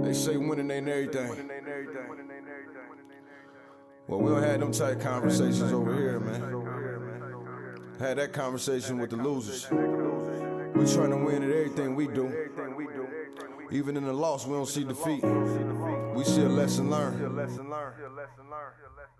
They say winning ain't everything. Well, we don't have them type conversations over here, man. Had that conversation with the losers. We trying to win at everything we do. Even in the loss, we don't see defeat. We see a lesson learned.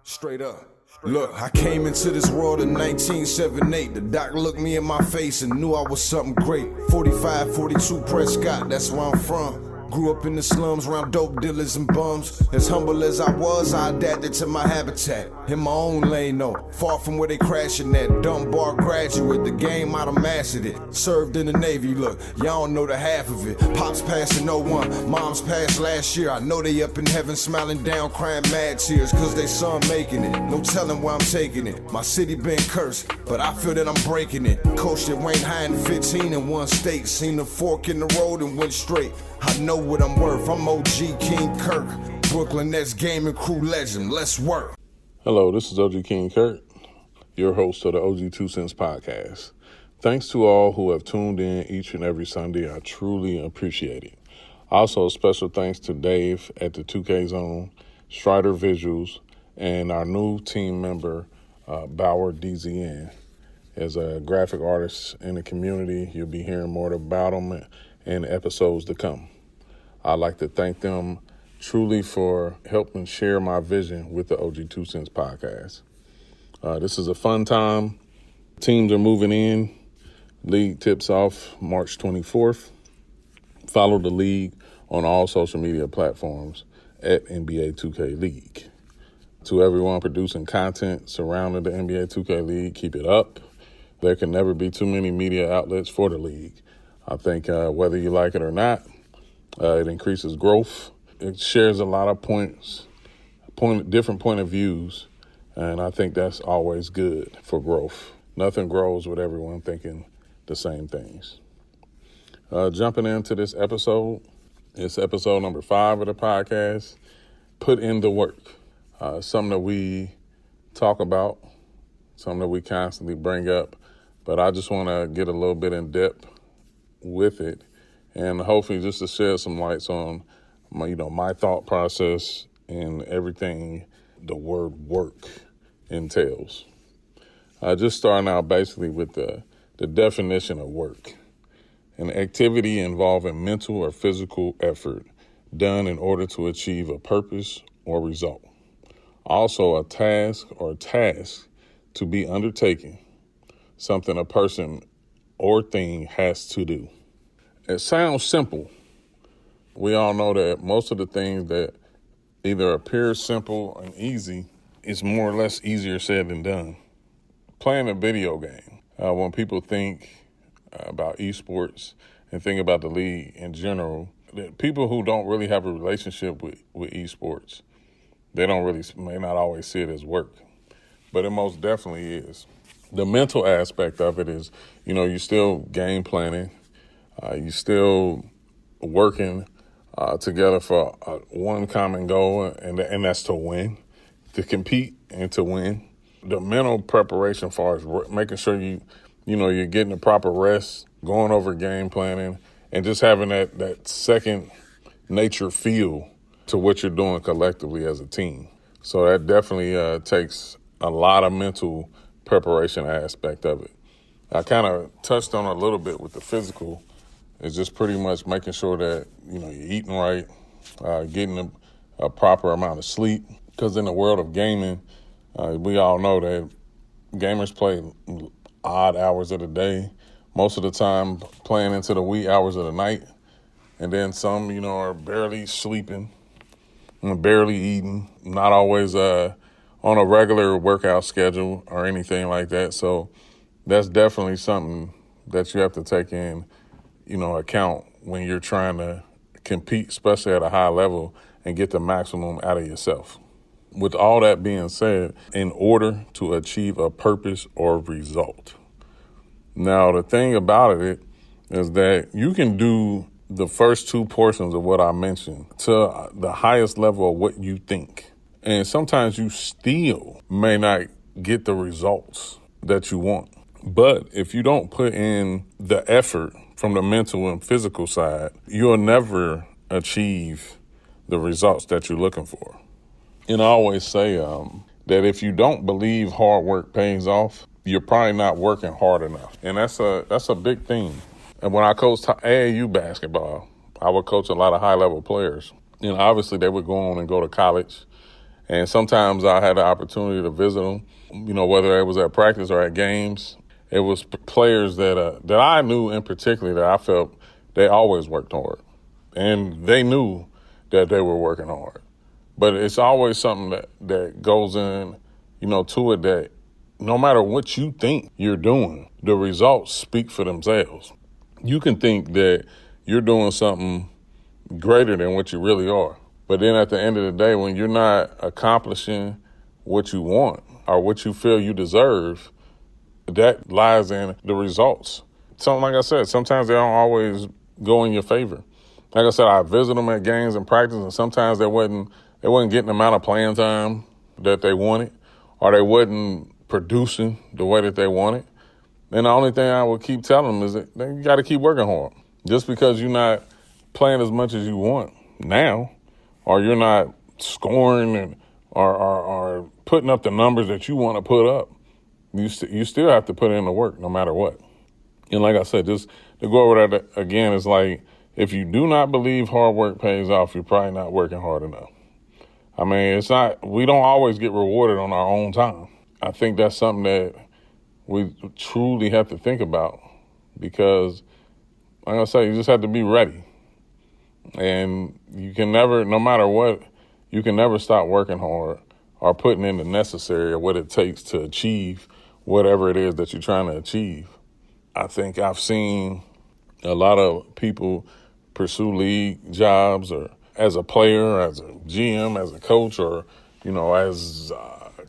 Straight up. Look, I came into this world in 1978. The doc looked me in my face and knew I was something great. 45, 42 Prescott, that's where I'm from. Grew up in the slums around dope dealers and bums. As humble as I was, I adapted to my habitat. In my own lane, though, far from where they crashing at. Dumb bar graduate, the game I'd have mastered it. Served in the Navy, look, y'all don't know the half of it. Pops passed in '01, moms passed last year. I know they up in heaven smiling down, crying mad tears, cause they son making it. No telling where I'm taking it. My city been cursed, but I feel that I'm breaking it. Coached at Wayne High in 15 in one state. Seen the fork in the road and went straight. I know what I'm worth. I'm OG King Curt, Brooklyn Nets gaming crew legend. Let's work. Hello, this is OG King Curt, your host of the OG 2 Cents podcast. Thanks to all who have tuned in each and every Sunday. I truly appreciate it. Also, special thanks to Dave at the 2K Zone, Strider Visuals, and our new team member, Bauer DZN. As a graphic artist in the community, you'll be hearing more about them in episodes to come. I'd like to thank them truly for helping share my vision with the OG 2 Cents podcast. This is a fun time. Teams are moving in. League tips off March 24th. Follow the league on all social media platforms at NBA 2K League. To everyone producing content surrounding the NBA 2K League, keep it up. There can never be too many media outlets for the league. I think whether you like it or not, it increases growth. It shares a lot of different point of views, and I think that's always good for growth. Nothing grows with everyone thinking the same things. Jumping into this episode, it's episode number 5 of the podcast, Put in the Work. Something that we talk about, something that we constantly bring up, but I just want to get a little bit in depth with it, and hopefully just to shed some lights on my thought process and everything the word work entails. Just starting out basically with the definition of work: an activity involving mental or physical effort done in order to achieve a purpose or result. Also a task or tasks to be undertaken, something a person or thing has to do. It sounds simple. We all know that most of the things that either appear simple and easy is more or less easier said than done. Playing a video game. When people think about esports and think about the league in general, people who don't really have a relationship with esports, they may not always see it as work, but it most definitely is. The mental aspect of it is, you're still game planning. You're still working together for one common goal, and that's to win, to compete and to win. The mental preparation far as making sure you're getting the proper rest, going over game planning, and just having that second nature feel to what you're doing collectively as a team. So that definitely takes a lot of mental preparation aspect of it. I kind of touched on a little bit with the physical. It's just pretty much making sure that you're eating right, getting a proper amount of sleep. Because in the world of gaming, we all know that gamers play odd hours of the day, most of the time playing into the wee hours of the night, and then some are barely sleeping, barely eating, not always on a regular workout schedule or anything like that. So that's definitely something that you have to take in, account when you're trying to compete, especially at a high level, and get the maximum out of yourself. With all that being said, in order to achieve a purpose or result. Now, the thing about it is that you can do the first 2 portions of what I mentioned to the highest level of what you think. And sometimes you still may not get the results that you want. But if you don't put in the effort from the mental and physical side, you'll never achieve the results that you're looking for. And I always say that if you don't believe hard work pays off, you're probably not working hard enough. And that's a big thing. And when I coached AAU basketball, I would coach a lot of high-level players. Obviously they would go on and go to college. And sometimes I had the opportunity to visit them, whether it was at practice or at games. It was players that I knew in particular that I felt they always worked hard. And they knew that they were working hard. But it's always something that goes in, to it, that no matter what you think you're doing, the results speak for themselves. You can think that you're doing something greater than what you really are. But then at the end of the day, when you're not accomplishing what you want or what you feel you deserve, that lies in the results. So like I said, sometimes they don't always go in your favor. Like I said, I visit them at games and practice, and sometimes they wasn't getting the amount of playing time that they wanted, or they wasn't producing the way that they wanted. And the only thing I would keep telling them is that you got to keep working hard. Just because you're not playing as much as you want now, or you're not scoring or putting up the numbers that you want to put up, you still have to put in the work no matter what. And like I said, just to go over that again, it's like, if you do not believe hard work pays off, you're probably not working hard enough. I mean, we don't always get rewarded on our own time. I think that's something that we truly have to think about, because, like I say, you just have to be ready. And you can never, no matter what, you can never stop working hard or putting in the necessary or what it takes to achieve whatever it is that you're trying to achieve. I think I've seen a lot of people pursue league jobs, or as a player, as a GM, as a coach, or, as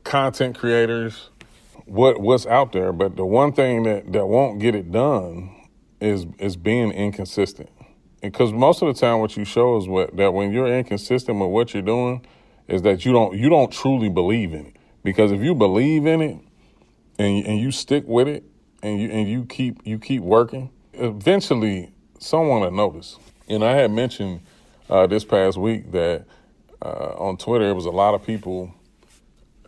content creators, what's out there. But the one thing that won't get it done is being inconsistent. Because most of the time what you show is that when you're inconsistent with what you're doing is that you don't truly believe in it. Because if you believe in it and you stick with it and you keep working, eventually someone will notice. And I had mentioned this past week that on Twitter, it was a lot of people,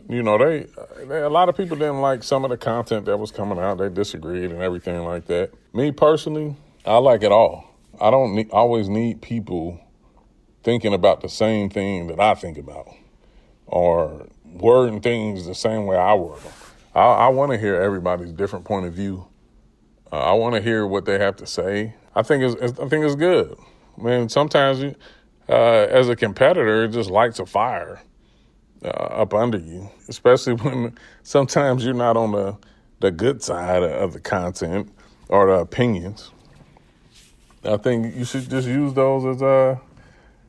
a lot of people didn't like some of the content that was coming out. They disagreed and everything like that. Me personally, I like it all. I don't always need people thinking about the same thing that I think about, or wording things the same way I word them. I want to hear everybody's different point of view. I want to hear what they have to say. I think it's good. I mean, sometimes as a competitor, it just lights a fire up under you, especially when sometimes you're not on the good side of the content or the opinions. I think you should just use those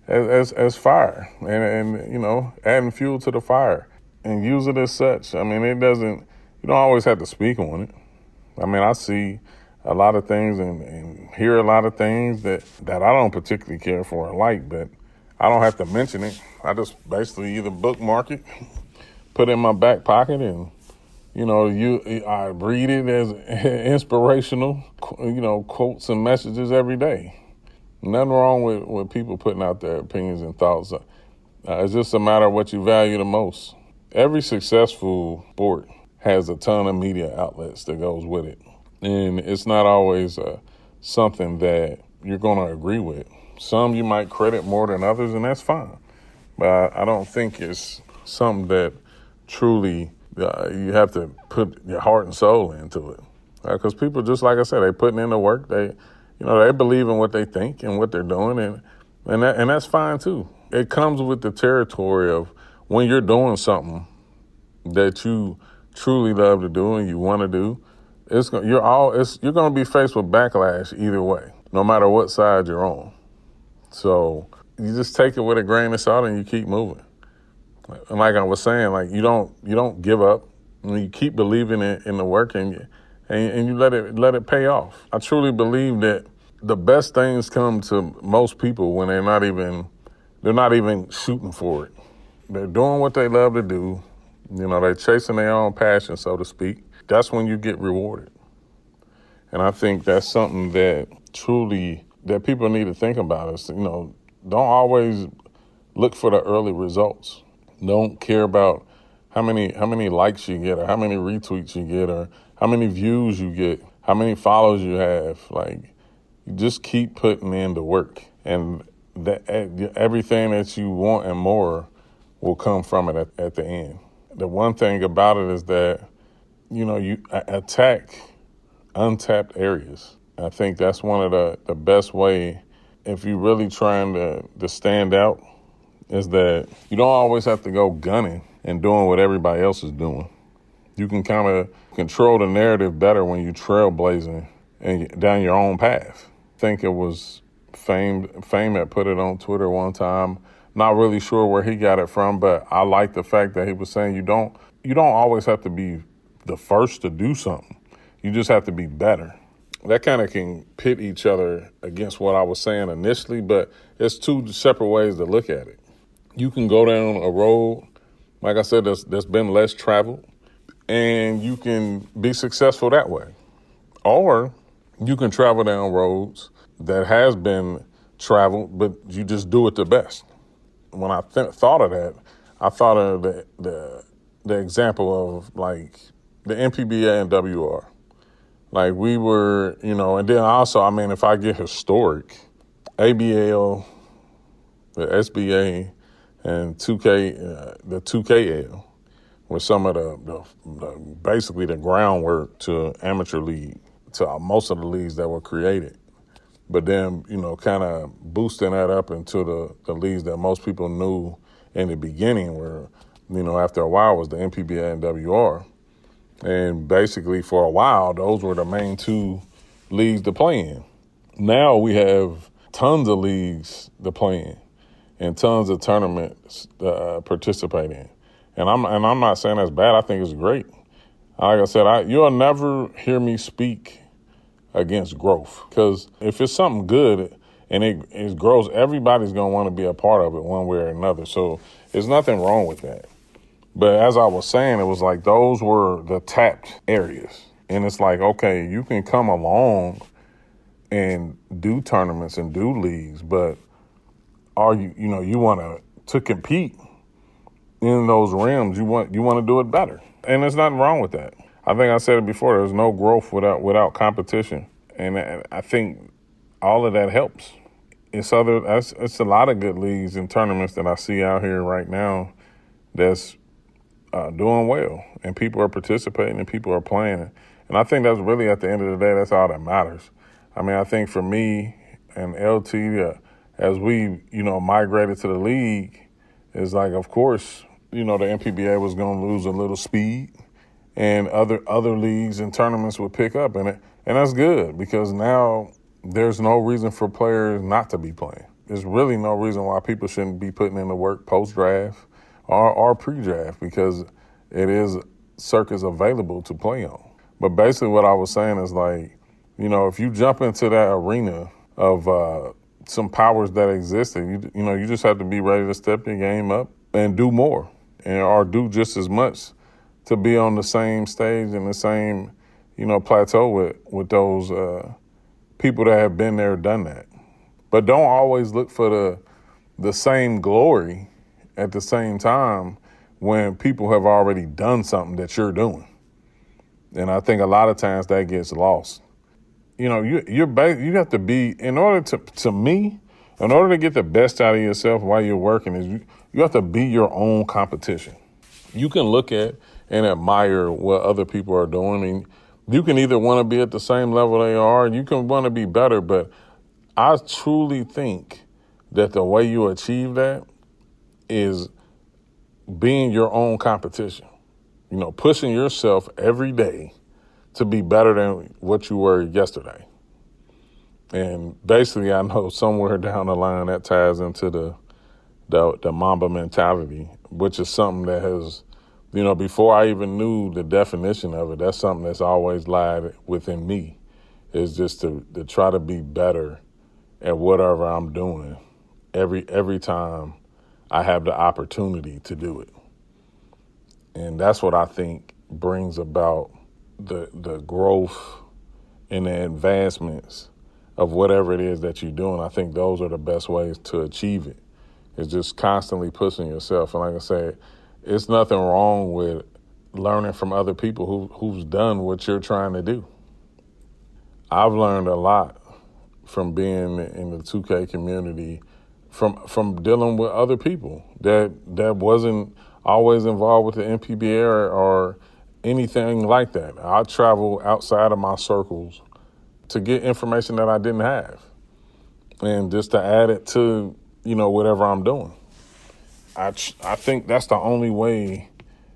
as fire and adding fuel to the fire, and use it as such. I mean, you don't always have to speak on it. I mean, I see a lot of things and hear a lot of things that I don't particularly care for or like, but I don't have to mention it. I just basically either bookmark it, put it in my back pocket, and I read it as inspirational, quotes and messages every day. Nothing wrong with people putting out their opinions and thoughts. It's just a matter of what you value the most. Every successful sport has a ton of media outlets that goes with it. And it's not always something that you're going to agree with. Some you might credit more than others, and that's fine. But I don't think it's something that truly you have to put your heart and soul into it. Because people, just like I said, they putting in the work. They believe in what they think and what they're doing, and that's fine too. It comes with the territory of when you're doing something that you truly love to do and you want to do. You're going to be faced with backlash either way, no matter what side you're on. So you just take it with a grain of salt and you keep moving. And like I was saying, like you don't give up. You keep believing in the work and you let it pay off. I truly believe that the best things come to most people when they're not even shooting for it. They're doing what they love to do. They're chasing their own passion, so to speak. That's when you get rewarded. And I think that's something that people need to think about is, don't always look for the early results. Don't care about how many likes you get or how many retweets you get or how many views you get, how many followers you have. Like, you just keep putting in the work, and that everything that you want and more will come from it at the end. The one thing about it is that, you attack untapped areas. I think that's one of the best way, if you're really trying to stand out, is that you don't always have to go gunning and doing what everybody else is doing. You can kind of control the narrative better when you trailblazing and down your own path. I think it was Fame that put it on Twitter one time. Not really sure where he got it from, but I like the fact that he was saying you don't always have to be the first to do something. You just have to be better. That kind of can pit each other against what I was saying initially, but it's two separate ways to look at it. You can go down a road, like I said, that's been less traveled, and you can be successful that way. Or you can travel down roads that has been traveled, but you just do it the best. When I thought of that, I thought of the example of like the MPBA and WR. Like we were, and then also, if I get historic, ABL, the SBA, and 2K, the 2KL were some of the basically the groundwork to amateur league, to most of the leagues that were created. But then, kind of boosting that up into the leagues that most people knew in the beginning were, after a while was the MPBA and WR. And basically for a while, those were the main two leagues to play in. Now we have tons of leagues to play in and tons of tournaments to participate in. And I'm not saying that's bad. I think it's great. Like I said, you'll never hear me speak against growth, because if it's something good and it grows, everybody's going to want to be a part of it one way or another. So there's nothing wrong with that. But as I was saying, it was like those were the tapped areas. And it's like, okay, you can come along and do tournaments and do leagues, but are you want to compete in those realms, you want to do it better. And there's nothing wrong with that. I think I said it before, there's no growth without competition. And I think all of that helps. It's a lot of good leagues and tournaments that I see out here right now that's doing well, and people are participating and people are playing. And I think that's really, at the end of the day, that's all that matters. I think for me and LT, as we, migrated to the league, it's like, of course, the MPBA was going to lose a little speed, and other leagues and tournaments would pick up, and that's good, because now there's no reason for players not to be playing. There's really no reason why people shouldn't be putting in the work post-draft or pre-draft, because it is circuits available to play on. But basically what I was saying is like, if you jump into that arena of some powers that existed, you just have to be ready to step your game up and do more, or do just as much to be on the same stage and the same, plateau with those people that have been there, done that. But don't always look for the same glory at the same time when people have already done something that you're doing. And I think a lot of times that gets lost. You have to be, in order to get the best out of yourself while you're working, is you have to be your own competition. You can look at and admire what other people are doing, and you can either want to be at the same level they are, and you can want to be better, but I truly think that the way you achieve that is being your own competition. Pushing yourself every day to be better than what you were yesterday. And basically, I know somewhere down the line that ties into the Mamba mentality, which is something that has, before I even knew the definition of it, that's something that's always lied within me, is just to try to be better at whatever I'm doing every time I have the opportunity to do it. And that's what I think brings about the growth and the advancements of whatever it is that you're doing. I think those are the best ways to achieve it. It's just constantly pushing yourself. And like I said, it's nothing wrong with learning from other people who's done what you're trying to do. I've learned a lot from being in the 2K community, from dealing with other people that wasn't always involved with the NPBA or anything like that. I travel outside of my circles to get information that I didn't have, and just to add it to, whatever I'm doing. I think that's the only way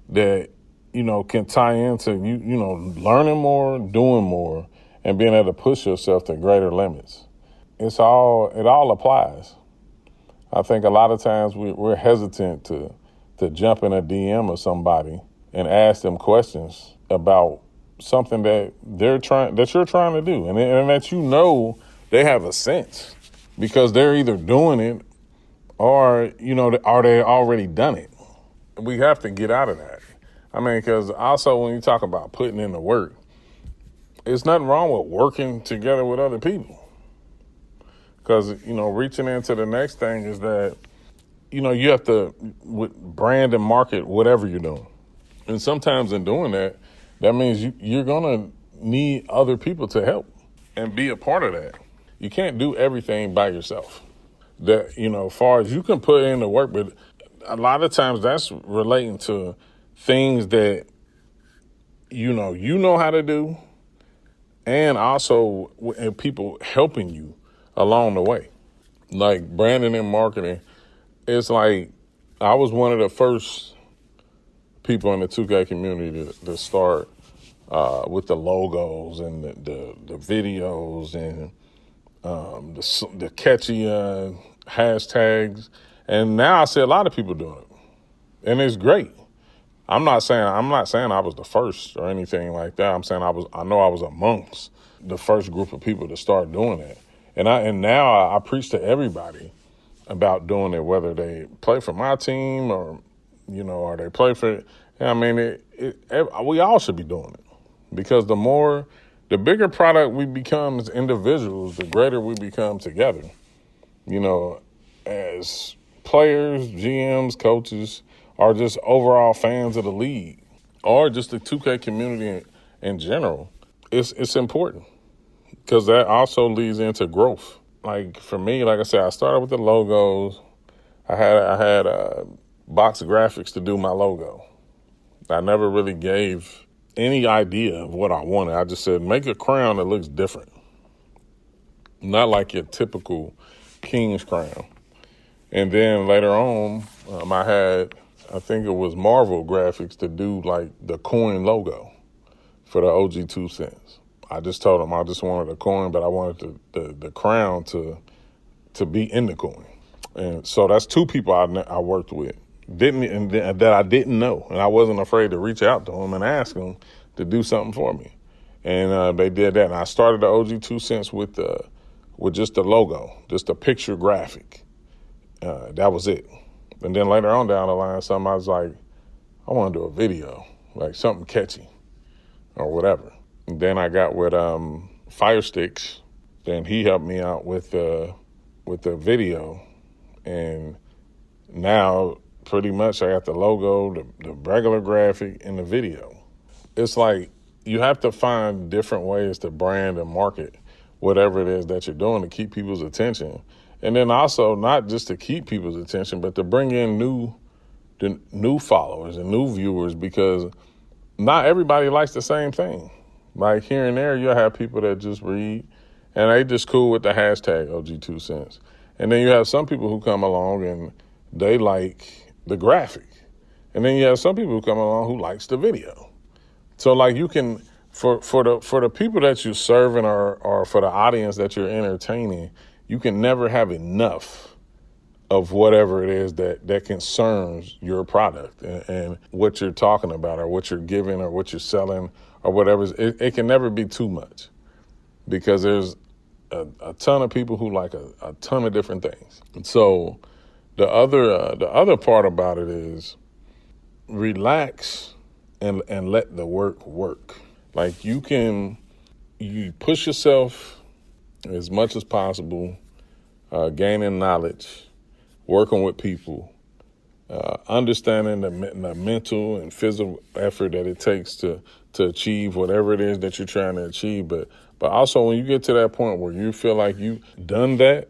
that, can tie into learning more, doing more, and being able to push yourself to greater limits. It all applies. I think a lot of times we're hesitant to jump in a DM of somebody and ask them questions about something that you're trying to do, and that they have a sense, because they're either doing it or are they already done it. We have to get out of that. I mean, because also when you talk about putting in the work, it's nothing wrong with working together with other people. Because, reaching into the next thing is that, you have to brand and market whatever you're doing. And sometimes in doing that, that means you're going to need other people to help and be a part of that. You can't do everything by yourself. That, as far as you can put in the work, but a lot of times that's relating to things that, you know how to do, and also and people helping you along the way. Like branding and marketing, it's like I was one of the first people in the 2K community to start with the logos and the videos and the catchy hashtags. And now I see a lot of people doing it, and it's great. I'm not saying I was the first or anything like that. I'm saying I know I was amongst the first group of people to start doing it. And now I preach to everybody about doing it, whether they play for my team or they play for. I mean, we all should be doing it, because the bigger product we become as individuals, the greater we become together. As players, GMs, coaches, or just overall fans of the league, or just the 2K community in general, it's important, because that also leads into growth. Like for me, like I said, I started with the logos. I had box graphics to do my logo. I never really gave any idea of what I wanted. I just said, make a crown that looks different, not like your typical king's crown. And then later on, I think it was Marvel graphics to do like the coin logo for the OG 2 cents. I just told them I just wanted a coin, but I wanted the crown to be in the coin. And so that's two people I worked with, that I didn't know, and I wasn't afraid to reach out to them and ask them to do something for me. And they did that. And I started the OG 2 cents with just the logo, just a picture graphic. That was it. And then later on down the line, I was like, I want to do a video, like something catchy or whatever. And then I got with Fire Sticks. Then he helped me out with the video. And now pretty much I got the logo, the regular graphic, and the video. It's like you have to find different ways to brand and market whatever it is that you're doing to keep people's attention. And then also not just to keep people's attention, but to bring in new followers and new viewers, because not everybody likes the same thing. Like here and there, you'll have people that just read and they just cool with the hashtag OG2 cents. And then you have some people who come along and they like the graphic. And then you have some people who come along who likes the video. So like you can, for the people that you're serving or for the audience that you're entertaining, you can never have enough of whatever it is that concerns your product and what you're talking about or what you're giving or what you're selling or whatever. It can never be too much, because there's a ton of people who like a ton of different things. And so the other part about it is relax and let the work. Like you push yourself as much as possible, gaining knowledge, working with people, understanding the mental and physical effort that it takes to achieve whatever it is that you're trying to achieve. But also when you get to that point where you feel like you've done that,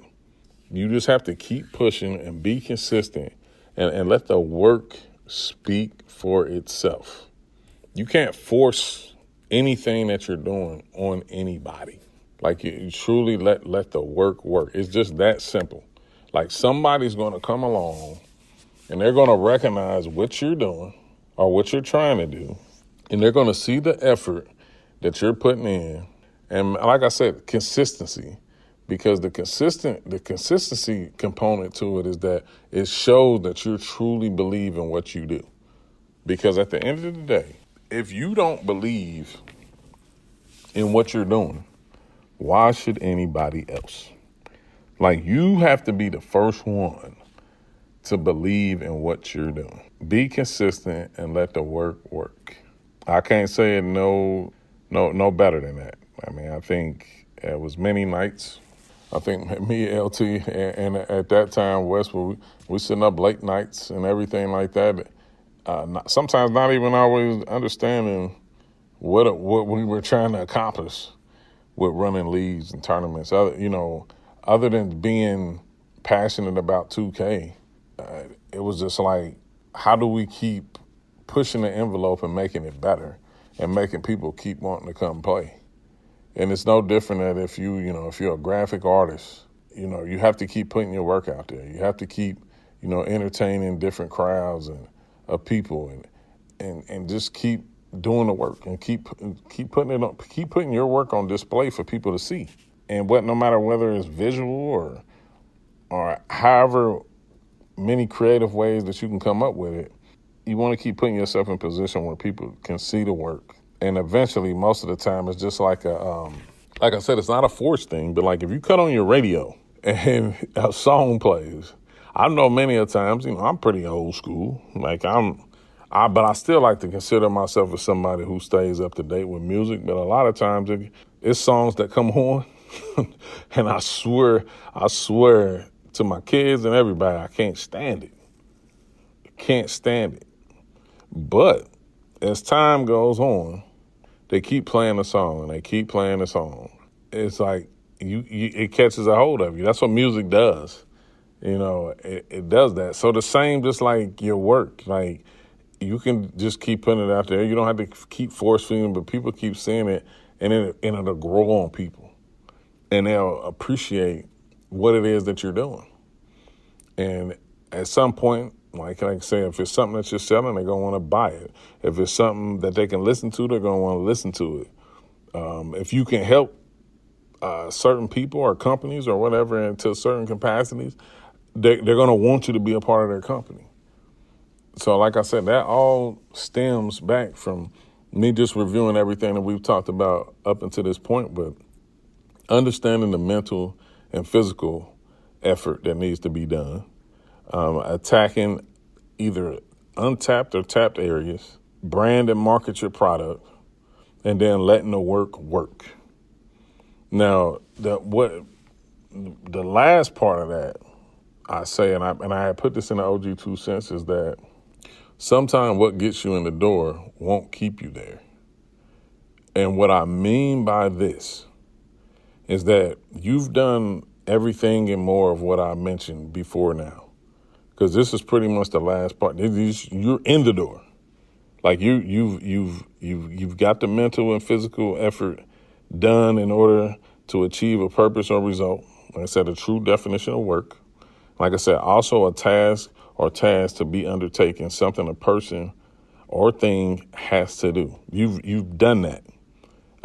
you just have to keep pushing and be consistent and let the work speak for itself. You can't force anything that you're doing on anybody. Like you truly let the work work. It's just that simple. Like somebody's going to come along and they're going to recognize what you're doing or what you're trying to do. And they're going to see the effort that you're putting in. And like I said, consistency. Because the consistency component to it is that it shows that you truly believe in what you do. Because at the end of the day, if you don't believe in what you're doing, why should anybody else? Like, you have to be the first one to believe in what you're doing. Be consistent and let the work work. I can't say it no better than that. I mean, I think it was many nights. I think me, LT, and at that time, Wes, we sitting up late nights and everything like that. Sometimes not even always understanding what we were trying to accomplish with running leagues and tournaments. Other than being passionate about 2K, it was just like, how do we keep pushing the envelope and making it better and making people keep wanting to come play? And it's no different that if you're a graphic artist, you have to keep putting your work out there. You have to keep, entertaining different crowds of people and just keep doing the work and keep putting your work on display for people to see. And no matter whether it's visual or however many creative ways that you can come up with it, you want to keep putting yourself in a position where people can see the work. And eventually, most of the time, it's just like like I said, it's not a forced thing, but like if you cut on your radio and a song plays, I know many a times, I'm pretty old school. Like but I still like to consider myself as somebody who stays up to date with music. But a lot of times it's songs that come on, and I swear to my kids and everybody, I can't stand it. Can't stand it. But as time goes on, they keep playing the song and they keep playing the song. It's like it catches a hold of you. That's what music does. It does that. So the same, just like your work, like you can just keep putting it out there. You don't have to keep force feeding, but people keep seeing it, and it'll grow on people, and they'll appreciate what it is that you're doing. And at some point, like I say, if it's something that you're selling, they're going to want to buy it. If it's something that they can listen to, they're going to want to listen to it. If you can help certain people or companies or whatever into certain capacities, they're going to want you to be a part of their company. So like I said, that all stems back from me just reviewing everything that we've talked about up until this point, but understanding the mental and physical effort that needs to be done. Attacking either untapped or tapped areas, brand and market your product, and then letting the work work. Now, the last part of that, I say, and I put this in the OG 2 cents, is that sometimes what gets you in the door won't keep you there. And what I mean by this is that you've done everything and more of what I mentioned before now. Because this is pretty much the last part. You're in the door. Like you've got the mental and physical effort done in order to achieve a purpose or result. Like I said, a true definition of work. Like I said, also a task or tasks to be undertaken, something a person or thing has to do. You've done that.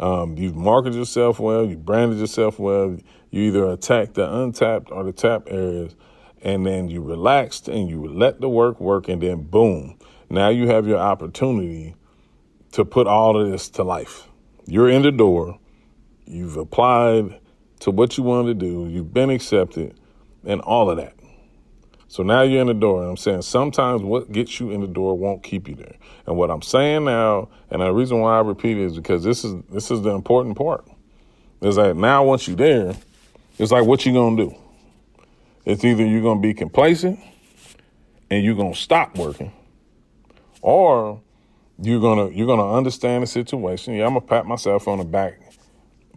You've marketed yourself well. You branded yourself well. You either attack the untapped or the tapped areas. And then you relaxed and you let the work, and then boom, now you have your opportunity to put all of this to life. You're in the door. You've applied to what you wanted to do. You've been accepted and all of that. So now you're in the door. And I'm saying sometimes what gets you in the door won't keep you there. And what I'm saying now, and the reason why I repeat it is because this is the important part. Is that now once you're there, it's like, what you gonna do? It's either you're going to be complacent and you're going to stop working, or you're gonna understand the situation. Yeah, I'm gonna pat myself on the back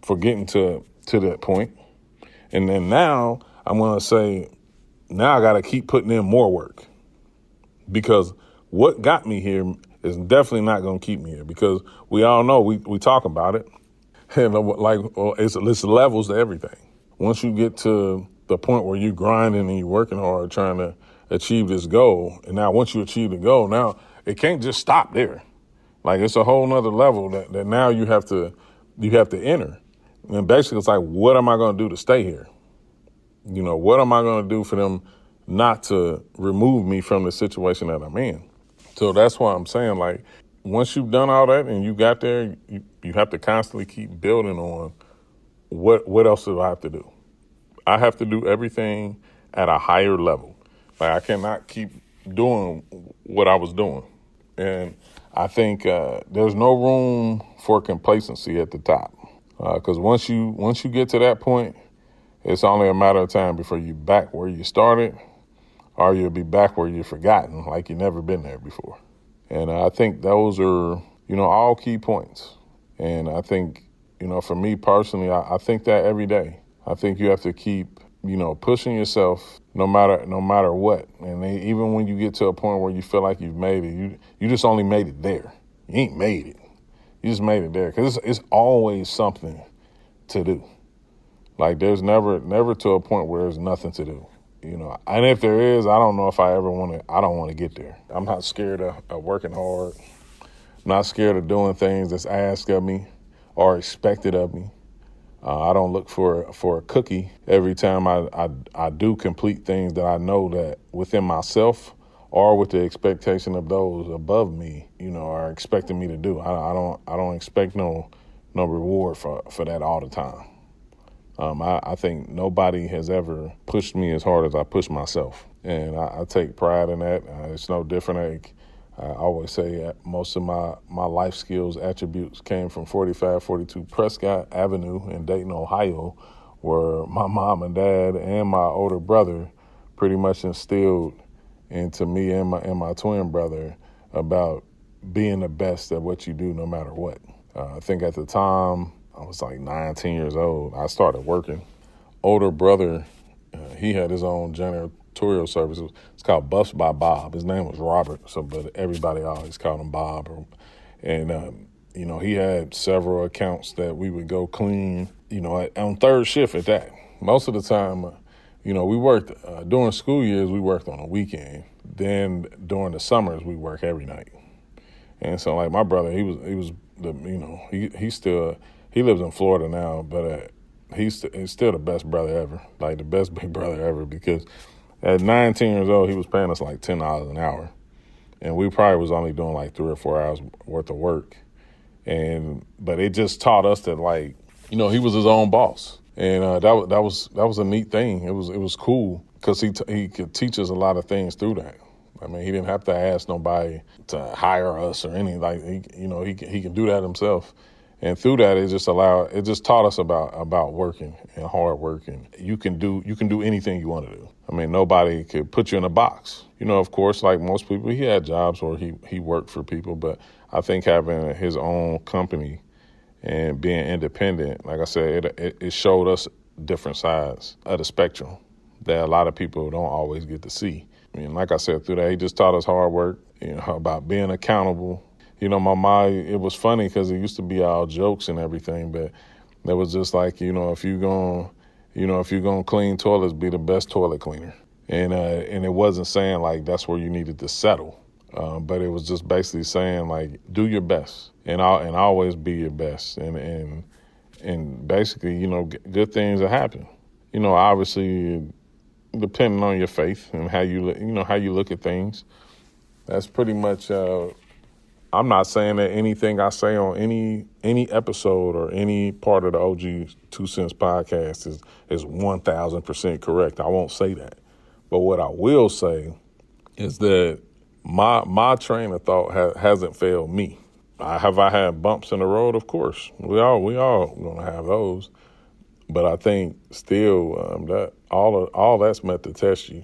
for getting to that point. And then now I'm gonna say, now I gotta keep putting in more work, because what got me here is definitely not gonna keep me here, because we all know we talk about it. And like, it's levels to everything. Once you get to the point where you're grinding and you're working hard trying to achieve this goal, and now once you achieve the goal, now it can't just stop there. Like, it's a whole nother level that now you have to enter. And basically it's like, what am I going to do to stay here? What am I going to do for them not to remove me from the situation that I'm in? So that's why I'm saying, like, once you've done all that and you got there, you have to constantly keep building on what else do I have to do? I have to do everything at a higher level. Like, I cannot keep doing what I was doing. And I think there's no room for complacency at the top, because once you get to that point, it's only a matter of time before you back where you started, or you'll be back where you're forgotten, like you've never been there before. And I think those are, all key points. And I think, for me personally, I think that every day. I think you have to keep, pushing yourself no matter what. And even when you get to a point where you feel like you've made it, you just only made it there. You ain't made it. You just made it there, because it's always something to do. Like, there's never to a point where there's nothing to do. And if there is, I don't know if I don't want to get there. I'm not scared of working hard. I'm not scared of doing things that's asked of me or expected of me. I don't look for a cookie every time I do complete things that I know that within myself or with the expectation of those above me, are expecting me to do. I don't expect no reward for that all the time. I think nobody has ever pushed me as hard as I push myself. And I take pride in that. It's no different. I always say that most of my life skills attributes came from 4542 Prescott Avenue in Dayton, Ohio, where my mom and dad and my older brother pretty much instilled into me and my twin brother about being the best at what you do no matter what. I think at the time, I was like 19 years old. I started working. Older brother, he had his own janitorial service. It's called Buffs by Bob. His name was Robert, but everybody always called him Bob. And he had several accounts that we would go clean, on third shift at that. Most of the time, we worked, during school years, we worked on a weekend. Then during the summers, we work every night. And so, like, my brother, he was he lives in Florida now, but he's still the best brother ever, like the best big brother ever, because at 19 years old, he was paying us like $10 an hour. And we probably was only doing like 3 or 4 hours worth of work. But it just taught us that, like, he was his own boss. And that was a neat thing. It was cool, because he could teach us a lot of things through that. I mean, he didn't have to ask nobody to hire us or anything. Like, he can do that himself. And through that, it just taught us about working and hard work. And you can do anything you want to do. I mean, nobody could put you in a box. Of course, like most people, he had jobs where he worked for people. But I think having his own company and being independent, like I said, it showed us different sides of the spectrum that a lot of people don't always get to see. I mean, like I said, through that, he just taught us hard work, about being accountable. My mom, it was funny because it used to be all jokes and everything, but it was just like, if you're gonna clean toilets, be the best toilet cleaner. And it wasn't saying like that's where you needed to settle, but it was just basically saying, like, do your best and always be your best, and basically, good things will happen. Obviously, depending on your faith and how you look at things. That's pretty much. I'm not saying that anything I say on any episode or any part of the OG 2 Cents podcast is 1,000% correct. I won't say that. But what I will say is that my train of thought hasn't failed me. Have I had bumps in the road? Of course. We all gonna have those. But I think still that all that's meant to test you,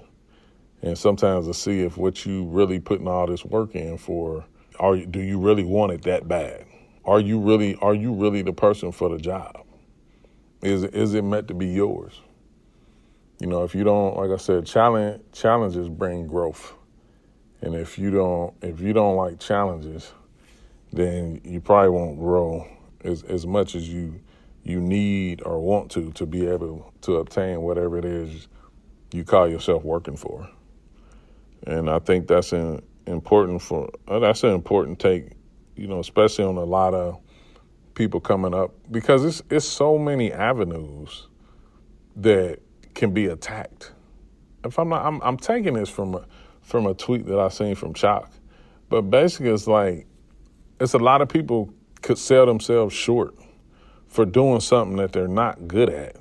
and sometimes to see if what you really putting all this work in for, do you really want it that bad? Are you really the person for the job? Is it meant to be yours? If you don't, like I said, challenges bring growth. And if you don't like challenges, then you probably won't grow as much as you need or want to be able to obtain whatever it is you call yourself working for. And I think that's an important take, especially on a lot of people coming up, because it's so many avenues that can be attacked. If I'm taking this from a tweet that I seen from Chalk, but basically it's a lot of people could sell themselves short for doing something that they're not good at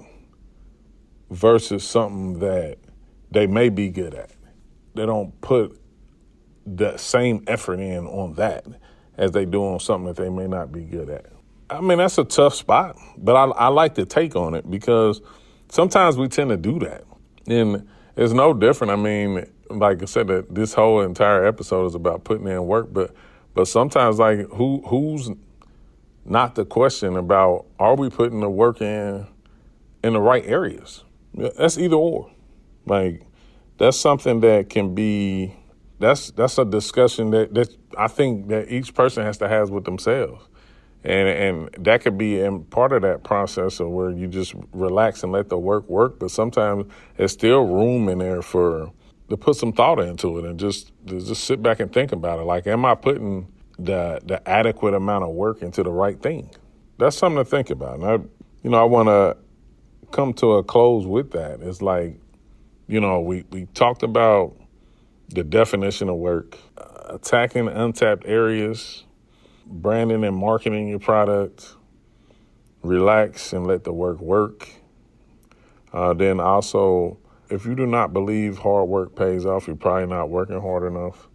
versus something that they may be good at. They don't put the same effort in on that as they do on something that they may not be good at. I mean, that's a tough spot, but I like to take on it because sometimes we tend to do that. And it's no different. I mean, like I said, that this whole entire episode is about putting in work, but sometimes who's not the question about, are we putting the work in the right areas? That's either or. That's something that can be, that's a discussion that I think that each person has to have with themselves. And that could be in part of that process of where you just relax and let the work, but sometimes there's still room in there to put some thought into it and just sit back and think about it. Like, am I putting the adequate amount of work into the right thing? That's something to think about. And I want to come to a close with that. It's like, we talked about the definition of work, attacking untapped areas, branding and marketing your product, relax and let the work. Then also, if you do not believe hard work pays off, you're probably not working hard enough.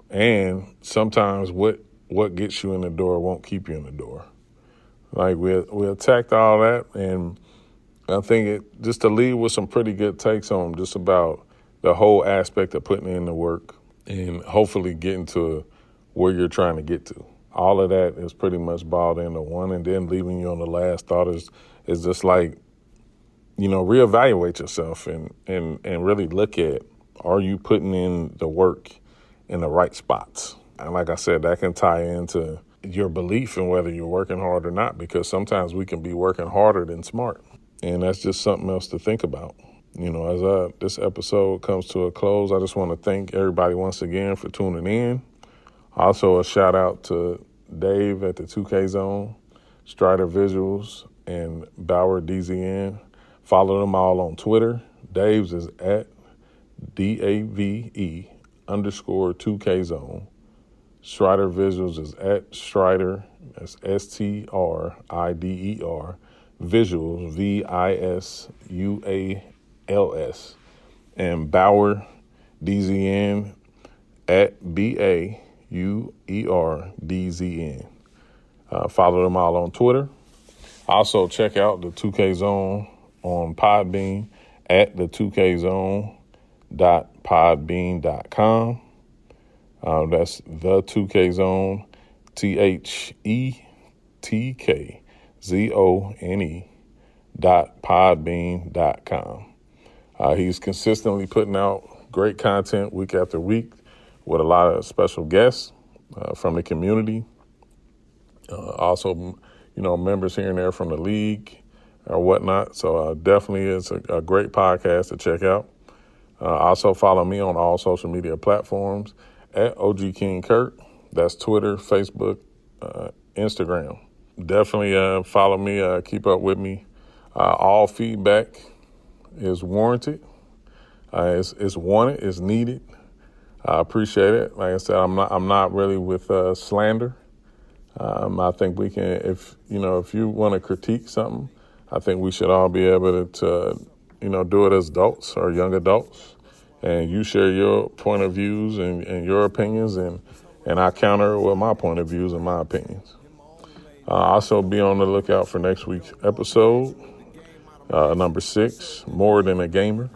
And sometimes what gets you in the door won't keep you in the door. Like we attacked all that, and I think just to leave with some pretty good takes on just about the whole aspect of putting in the work and hopefully getting to where you're trying to get to. All of that is pretty much balled into one, and then leaving you on the last thought is just like, reevaluate yourself and really look at, are you putting in the work in the right spots? And like I said, that can tie into your belief in whether you're working hard or not, because sometimes we can be working harder than smart. And that's just something else to think about. As this episode comes to a close, I just want to thank everybody once again for tuning in. Also, a shout out to Dave at the 2K Zone, Strider Visuals, and Bauer DZN. Follow them all on Twitter. Dave's is at DAVE_2K Zone. Strider Visuals is at Strider, that's STRIDER, Visuals, VISUALS. And Bauer DZN at BAUERDZN. Follow them all on Twitter. Also, check out the 2K Zone on Podbean at the 2kzone.podbean.com. That's the 2K Zone, TheTKZone.podbean.com. He's consistently putting out great content week after week with a lot of special guests from the community. Also, members here and there from the league or whatnot. So definitely is a great podcast to check out. Also follow me on all social media platforms at OG King Curt. That's Twitter, Facebook, Instagram. Definitely follow me, keep up with me. All feedback is warranted. It's wanted, it's needed. I appreciate it. Like I said, I'm not really with slander. I think we can, if you want to critique something, I think we should all be able to do it as adults or young adults. And you share your point of views and your opinions, and I counter with my point of views and my opinions. Also be on the lookout for next week's episode. Number 6, More Than a Gamer,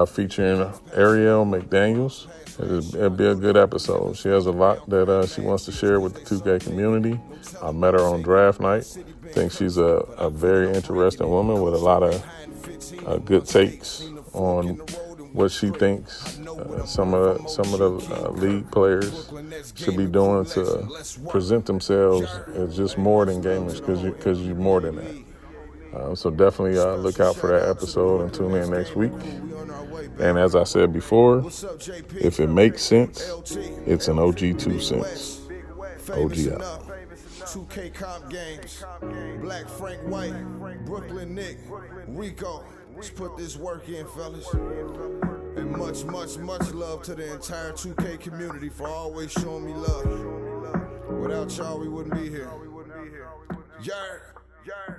featuring Ariel McDaniels. It'll be a good episode. She has a lot that she wants to share with the 2K community. I met her on draft night. I think she's a very interesting woman with a lot of good takes on what she thinks some of the league players should be doing to present themselves as just more than gamers, because you're more than that. So definitely look out for that episode and tune in next week. And as I said before, if it makes sense, it's an OG 2 cents. OG out. 2K comp games, Black Frank White, Brooklyn Nick, Rico. Let's put this work in, fellas. And much, much, much love to the entire 2K community for always showing me love. Without y'all, we wouldn't be here. Yeah.